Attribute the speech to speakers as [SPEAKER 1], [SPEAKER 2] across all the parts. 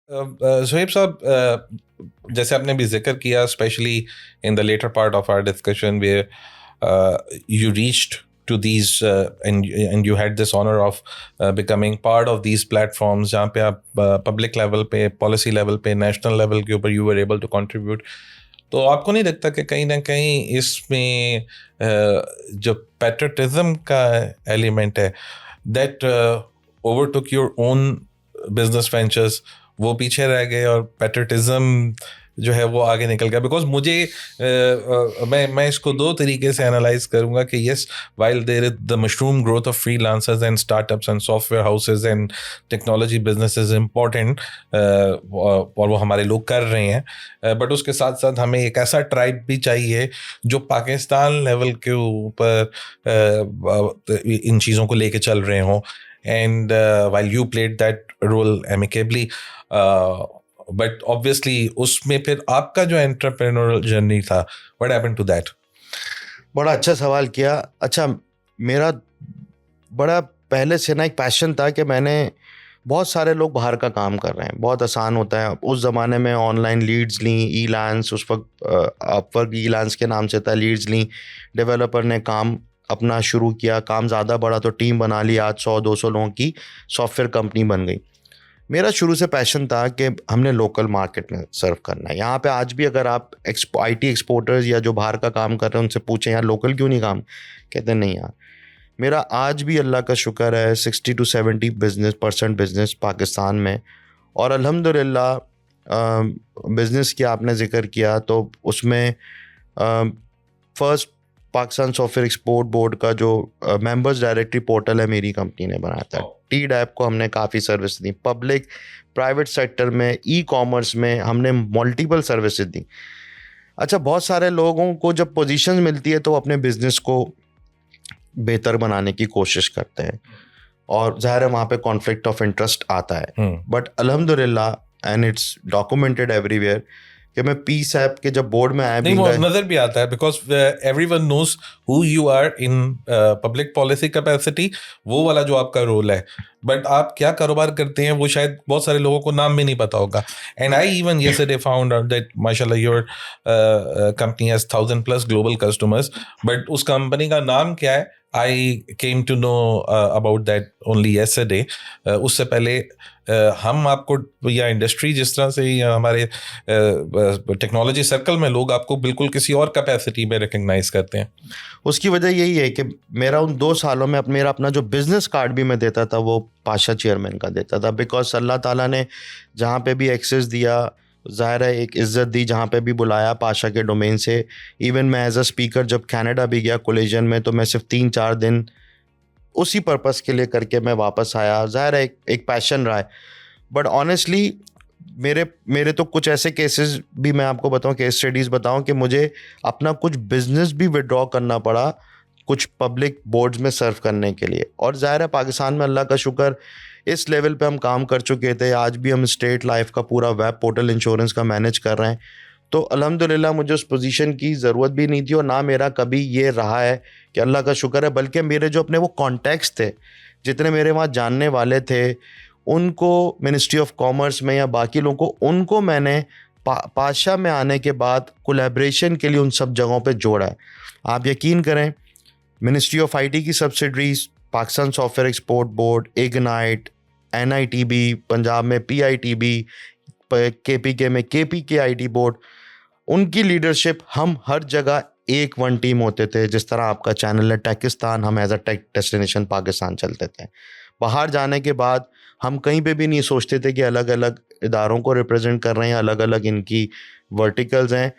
[SPEAKER 1] Zohaib साहब, जैसे आपने भी जिक्र किया, specially in the later part of our discussion where you reached to these and you had this honor of becoming part of these platforms जहाँ पे आप पब्लिक लेवल पे, पॉलिसी लेवल पे, नेशनल लेवल के ऊपर you were able to contribute. तो आपको नहीं लगता कि कहीं ना कहीं इसमें जो पैट्रियटिज्म का एलिमेंट है that overtook your own business ventures, वो पीछे रह गए और पैट्रियटिज्म जो है वो आगे निकल गया? बिकॉज मुझे मैं इसको दो तरीके से एनालाइज करूंगा कि yes, while there is the mushroom growth of freelancers and startups and software houses and technology businesses important, और वो हमारे लोग कर रहे हैं, बट उसके साथ साथ हमें एक ऐसा ट्राइब भी चाहिए जो पाकिस्तान लेवल के ऊपर इन चीज़ों को लेके चल रहे हों. And while you played that role amicably, but obviously उसमें फिर आपका जो entrepreneurial journey था, what happened to that?
[SPEAKER 2] बड़ा अच्छा सवाल किया. अच्छा, मेरा बड़ा पहले से ना एक पैशन था कि मैंने बहुत सारे लोग बाहर का काम कर रहे हैं, बहुत आसान होता है. उस ज़माने में ऑनलाइन लीड्स ली, ई-लांस, उस वक्त अपवर्क ई-लांस के नाम से था, लीड्स ली. डेवलपर ने काम अपना शुरू किया, काम ज़्यादा बढ़ा तो टीम बना ली, आज 100-200 लोगों की सॉफ्टवेयर कंपनी बन गई. मेरा शुरू से पैशन था कि हमने लोकल मार्केट में सर्व करना है. यहाँ पे आज भी अगर आप IT एक्सपोर्टर्स या जो बाहर का काम कर रहे हैं उनसे पूछें यार लोकल क्यों नहीं काम, कहते नहीं यार. मेरा आज भी अल्लाह का शुक्र है 60-70% बिजनेस पाकिस्तान में. और अल्हम्दुलिल्लाह बिज़नेस की आपने ज़िक्र किया तो उसमें first Pakistan software export board का जो मेंबर्स डायरेक्टरी पोर्टल है मेरी कंपनी ने बनाया था. TDAP को हमने काफ़ी सर्विस दी. पब्लिक प्राइवेट सेक्टर में ई-कॉमर्स में हमने मल्टीपल सर्विसेज दी. अच्छा, बहुत सारे लोगों को जब पोजीशन मिलती है तो अपने बिजनेस को बेहतर बनाने की कोशिश करते हैं और ज़ाहिर है वहाँ पे कॉन्फ्लिक्ट ऑफ इंटरेस्ट आता है. बट अल्हम्दुलिल्लाह एंड इट्स डॉक्यूमेंटेड एवरीवेयर कि मैं पीस ऐप के जब बोर्ड में आया,
[SPEAKER 1] नहीं वो नजर भी आता है because everyone knows who you are in public policy capacity, वो वाला जो आपका रोल है. बट आप क्या कारोबार करते हैं वो शायद बहुत सारे लोगों को नाम भी नहीं पता होगा. And I even yesterday found out that माशाल्लाह your company has 1,000+ global customers, but उस कंपनी का नाम क्या है I came to know about that only yesterday. उससे पहले हम आपको या इंडस्ट्री जिस तरह से या हमारे टेक्नोलॉजी सर्कल में लोग आपको बिल्कुल किसी और कैपेसिटी में रिकग्नाइज करते हैं.
[SPEAKER 2] उसकी वजह यही है कि मेरा उन 2 सालों में मेरा अपना जो बिज़नेस कार्ड भी मैं देता था वो पाशा चेयरमैन का देता था. बिकॉज अल्लाह ताला ने जहाँ पे भी एक्सेस दिया, ज़ाहिर है एक इज़्ज़त दी, जहाँ पे भी बुलाया पाशा के डोमेन से. इवन मैं एज अ स्पीकर जब कनाडा भी गया कोलिजन में तो मैं सिर्फ 3-4 दिन उसी पर्पस के लिए करके मैं वापस आया. ज़ाहिर है एक पैशन रहा है. बट ऑनेस्टली मेरे तो कुछ ऐसे केसेस भी मैं आपको बताऊं, केस स्टडीज़ बताऊं कि मुझे अपना कुछ बिजनेस भी विड्रॉ करना पड़ा कुछ पब्लिक बोर्ड्स में सर्व करने के लिए. और ज़ाहिर है पाकिस्तान में अल्लाह का शुक्र इस लेवल पे हम काम कर चुके थे. आज भी हम स्टेट लाइफ का पूरा वेब पोर्टल इंश्योरेंस का मैनेज कर रहे हैं. तो अल्हम्दुलिल्लाह मुझे उस पोजीशन की ज़रूरत भी नहीं थी और ना मेरा कभी ये रहा है कि अल्लाह का शुक्र है. बल्कि मेरे जो अपने वो कॉन्टैक्ट्स थे, जितने मेरे वहाँ जानने वाले थे, उनको मिनिस्ट्री ऑफ कॉमर्स में या बाकी लोगों को, उनको मैंने पाशा में आने के बाद कोलैबोरेशन के लिए उन सब जगहों पे जोड़ा है. आप यकीन करें मिनिस्ट्री ऑफ IT की subsidiaries, Pakistan software export board, ignite, NITB, Punjab में PITB, KPK में KPK IT बोर्ड, उनकी लीडरशिप, हम हर जगह एक वन टीम होते थे. जिस तरह आपका चैनल है टेकिस्तान, हम as a tech destination Pakistan चलते थे. बाहर जाने के बाद हम कहीं पे भी नहीं सोचते थे कि अलग अलग इदारों को रिप्रेजेंट कर रहे हैं, अलग अलग इनकी वर्टिकल्स हैं,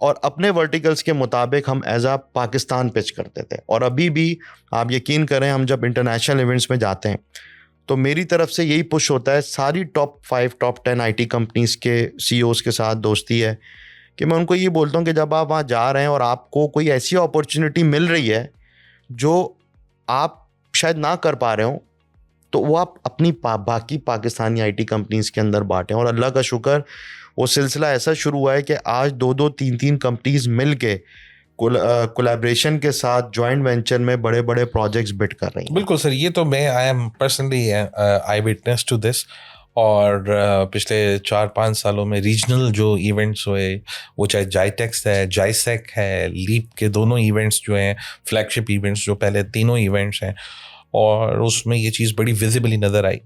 [SPEAKER 2] और अपने वर्टिकल्स के मुताबिक हम एज आ पाकिस्तान पिच करते थे. और अभी भी आप यकीन करें हम जब इंटरनेशनल इवेंट्स में जाते हैं तो मेरी तरफ से यही पुश होता है. सारी टॉप 5 टॉप 10 IT कंपनीज के CEOs के साथ दोस्ती है कि मैं उनको ये बोलता हूँ कि जब आप वहाँ जा रहे हैं और आपको कोई ऐसी अपॉर्चुनिटी मिल रही है जो आप शायद ना कर पा रहे हो, तो वो आप अपनी बाकी पाकिस्तानी IT कंपनीज के अंदर बांटें. और अल्लाह का शुक्र वो सिलसिला ऐसा शुरू हुआ है कि आज 2-2, 3-3 कंपनीज मिल के कोलैबोरेशन के साथ जॉइंट वेंचर में बड़े बड़े प्रोजेक्ट्स बिड कर रही हैं.
[SPEAKER 1] बिल्कुल सर, ये तो मैं I am personally I witness to this. और पिछले 4-5 सालों में रीजनल जो इवेंट्स हुए, वो चाहे जाइटेक्स है, जाइसेक है, लीप के दोनों इवेंट्स जो हैं, फ्लैगशिप इवेंट्स जो पहले तीनों इवेंट्स हैं, और उसमें ये चीज़ बड़ी विजिबली नज़र आई